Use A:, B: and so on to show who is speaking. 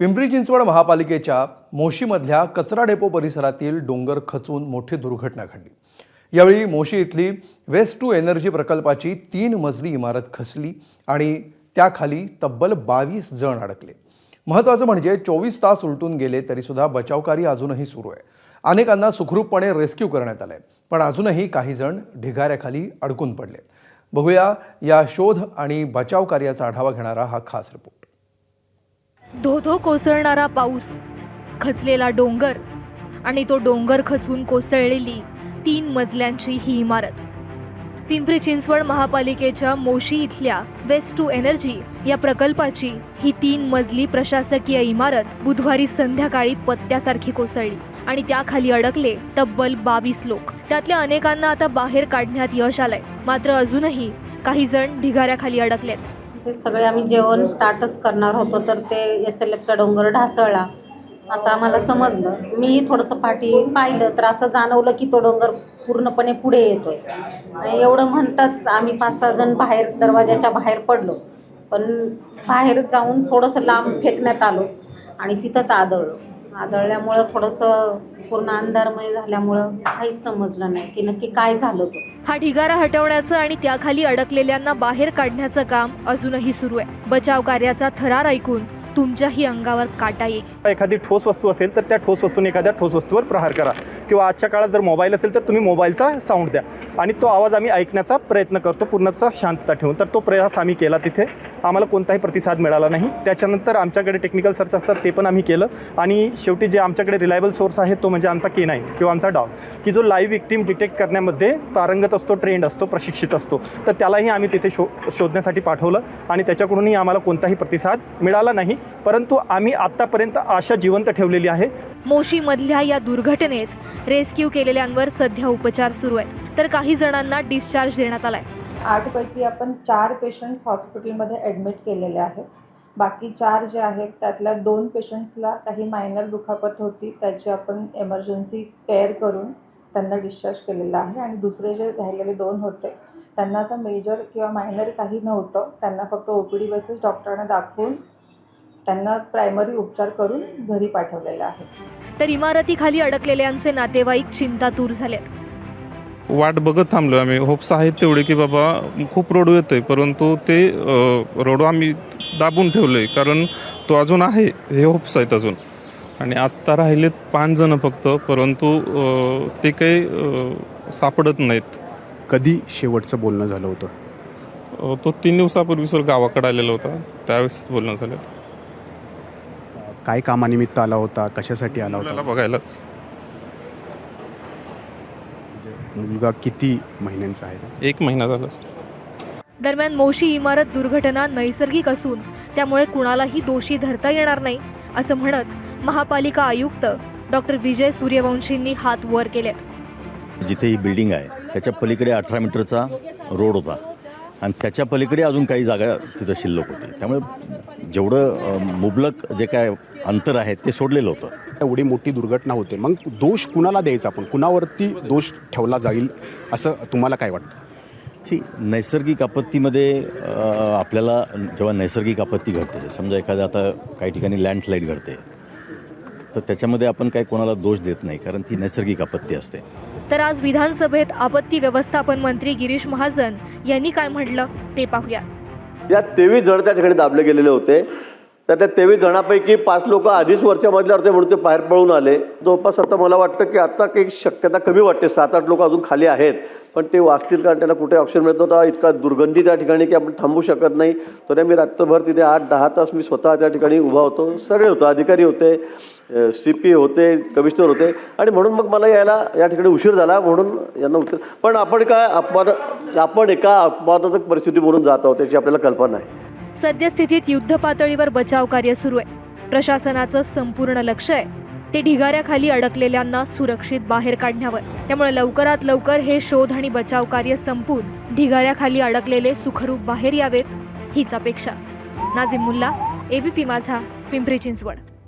A: पिंपरी चिंचवड महापालिकेच्या मोशीमधल्या कचरा डेपो परिसरातील डोंगर खचून मोठी दुर्घटना घडली। यावेळी मोशी इथली वेस्ट टू एनर्जी प्रकल्पाची 3 मजली इमारत खचली आणि त्याखाली तब्बल 22 जण अडकले। महत्त्वाचं म्हणजे 24 तास उलटून गेले तरी सुद्धा बचावकार्य अजूनही सुरू आहे। अनेकांना सुखरूपपणे रेस्क्यू करण्यात आलंय, पण अजूनही काही जण ढिगाऱ्याखाली अडकून पडलेत। बघूया या शोध आणि बचाव कार्याचा आढावा घेणारा हा खास रिपोर्ट।
B: धो-धो कोसळणारा पाऊस, खचलेला डोंगर आणि तो डोंगर खचून कोसळलेली 3 मजल्यांची ही इमारत। पिंपरी चिंचवड महापालिकेच्या मोशी इथल्या वेस्ट टू एनर्जी या प्रकल्पाची ही 3 मजली प्रशासकीय इमारत बुधवारी संध्याकाळी पत्त्यासारखी कोसळली आणि त्याखाली अडकले तब्बल 22 लोक। त्यातल्या अनेकांना आता बाहेर काढण्यात यश आलंय, मात्र अजूनही काही जण ढिगाऱ्याखाली अडकलेत।
C: ते सगळे आम्ही जेवण स्टार्टच करणार होतो तर ते SLFचा डोंगर ढासळला असं आम्हाला समजलं। मी थोडंसं पाठी पाहिलं तर असं जाणवलं की तो डोंगर पूर्णपणे पुढे येतोय आणि एवढं म्हणताच आम्ही 5-6 जण बाहेर दरवाजाच्या बाहेर पडलो, पण बाहेर जाऊन थोडंसं लांब फेकण्यात आलो आणि तिथंच आदळल्यामुळं थोडंसं पूर्ण अंधारमय झाल्यामुळं काहीच समजलं नाही की नक्की काय झालं होतं।
B: हा ढिगारा हटवण्याचं आणि त्याखाली अडकलेल्यांना बाहेर काढण्याचं काम अजूनही सुरू आहे। बचाव कार्याचा थरार ऐकून तुमच्याही अंगावर काटा येईल।
D: एखादी ठोस वस्तू असेल तर त्या ठोस वस्तूने एखाद्या ठोस वस्तूवर प्रहार करा, किंवा आजच्या काळात जर मोबाईल असेल तर तुम्ही मोबाईलचा साऊंड द्या आणि तो आवाज आम्ही ऐकण्याचा प्रयत्न करतो पूर्णतः शांतता ठेवून। तर तो प्रयास आम्ही केला, तिथे आम्हाला कोणताही प्रतिसाद मिळाला नाही। त्याच्यानंतर आमच्याकडे टेक्निकल सर्च असतात ते पण आम्ही केलं आणि शेवटी जे आमच्याकडे रिलायबल सोर्स आहे तो म्हणजे आमचा K9 किंवा आमचा डॉग, की जो लाईव्ह विक्टीम डिटेक्ट करण्यामध्ये पारंगत असतो, ट्रेंड असतो, प्रशिक्षित असतो। तर त्यालाही आम्ही तिथे शोधण्यासाठी पाठवलं आणि त्याच्याकडूनही आम्हाला कोणताही प्रतिसाद मिळाला नाही, परंतु आम्ही आतापर्यंत आशा जिवंत ठेवलेली आहे।
B: मोशीमधल्या या दुर्घटनेत रेस्क्यू केलेल्यांवर सध्या उपचार सुरू आहेत, तर काही जणांना डिस्चार्ज देण्यात आलाय।
E: 8 पैकी आपण 4 पेशंट्स हॉस्पिटलमध्ये ॲडमिट केलेले आहेत। बाकी 4 जे आहेत त्यातल्या 2 पेशंट्सला काही मायनर दुखापत होती, त्याची आपण एमर्जन्सी केअर करून त्यांना डिस्चार्ज केलेला आहे आणि दुसरे जे राहिलेले 2 होते त्यांना असं मेजर किंवा मायनर काही नव्हतं। त्यांना फक्त OPD बेसिस डॉक्टरांना दाखवून त्यांना प्रायमरी उपचार करून घरी पाठवलेलं आहे।
B: तर इमारतीखाली अडकलेल्यांचे नातेवाईक चिंतातूर झालेत।
F: वाट बघत थांबलो आम्ही। होप्स आहेत तेवढे की बाबा खूप रोड येतोय, परंतु ते रोड आम्ही दाबून ठेवलंय, कारण तो अजून आहे, हे होप्स आहेत अजून। आणि आत्ता राहिलेत 5 जण फक्त, परंतु ते काही सापडत नाहीत।
G: कधी शेवटचं बोलणं झालं होतं?
F: तो 3 दिवसापूर्वी सर गावाकडे आलेला होता, त्यावेळेस बोलणं झालं।
G: काय कामानिमित्त आला होता, कशासाठी आला होता?
F: बघायलाच।
G: मुलगा किती महिन्यांचा आहे?
F: 1 महिना झाला।
B: दरम्यान मोशी इमारत दुर्घटना नैसर्गिक असून त्यामुळे कुणालाही दोषी धरता येणार नाही असं म्हणत महापालिका आयुक्त डॉक्टर विजय सूर्यवंशींनी हात वर केलेत।
H: जिथे ही बिल्डिंग आहे त्याच्या पलीकडे 18 मीटरचा रोड होता आणि त्याच्या पलीकडे अजून काही जागा तिथं शिल्लक होती, त्यामुळे जेवढं मुबलक जे काय अंतर आहे ते सोडलेलं होतं।
G: एवढी मोठी दुर्घटना होते, मग दोष कुणाला द्यायचा, आपण कुणावरती दोष ठेवला जाईल असं तुम्हाला काय वाटतं?
H: नैसर्गिक आपत्तीमध्ये आपल्याला जेव्हा नैसर्गिक आपत्ती घडते, समजा एखाद्या आता काही ठिकाणी लँडस्लाईड घडते, तर त्याच्यामध्ये आपण काही कोणाला दोष देत नाही, कारण ती नैसर्गिक आपत्ती असते।
B: तर आज विधानसभेत आपत्ती व्यवस्थापन मंत्री गिरीश महाजन यांनी काय म्हटलं ते पाहूया।
I: या 23 जण त्या ठिकाणी दाबले गेलेले होते, तर त्या 23 जणांपैकी 5 लोक आधीच वरच्या मजल्यावर होते म्हणून ते बाहेर पळून आले। जवळपास आता मला वाटतं की आता काही शक्यता कमी वाटते, 7-8 लोक अजून खाली आहेत, पण ते वाचतील कारण त्यांना कुठे ऑप्शन मिळत नव्हता। इतका दुर्गंधी त्या ठिकाणी की आपण थांबू शकत नाही। तर मी रात्रभर तिथे 8-10 तास मी स्वतः त्या ठिकाणी उभा होतो, सगळे होतो, अधिकारी होते, CP होते, कमिशनर होते, आणि म्हणून मग मला यायला या ठिकाणी उशीर झाला, म्हणून यांना उत्तर। पण आपण एका अपवादात्मक परिस्थिती म्हणून जात आहोत त्याची आपल्याला कल्पना आहे।
B: सद्यस्थितीत युद्ध पातळीवर बचाव कार्य सुरू आहे। प्रशासनाचं संपूर्ण लक्ष आहे ते ढिगाऱ्याखाली अडकलेल्यांना सुरक्षित बाहेर काढण्यावर। त्यामुळे लवकरात लवकर हे शोध आणि बचाव कार्य संपून ढिगाऱ्याखाली अडकलेले सुखरूप बाहेर यावेत हीच अपेक्षा। नाझिम मुल्ला, ABP माझा, पिंपरी चिंचवड।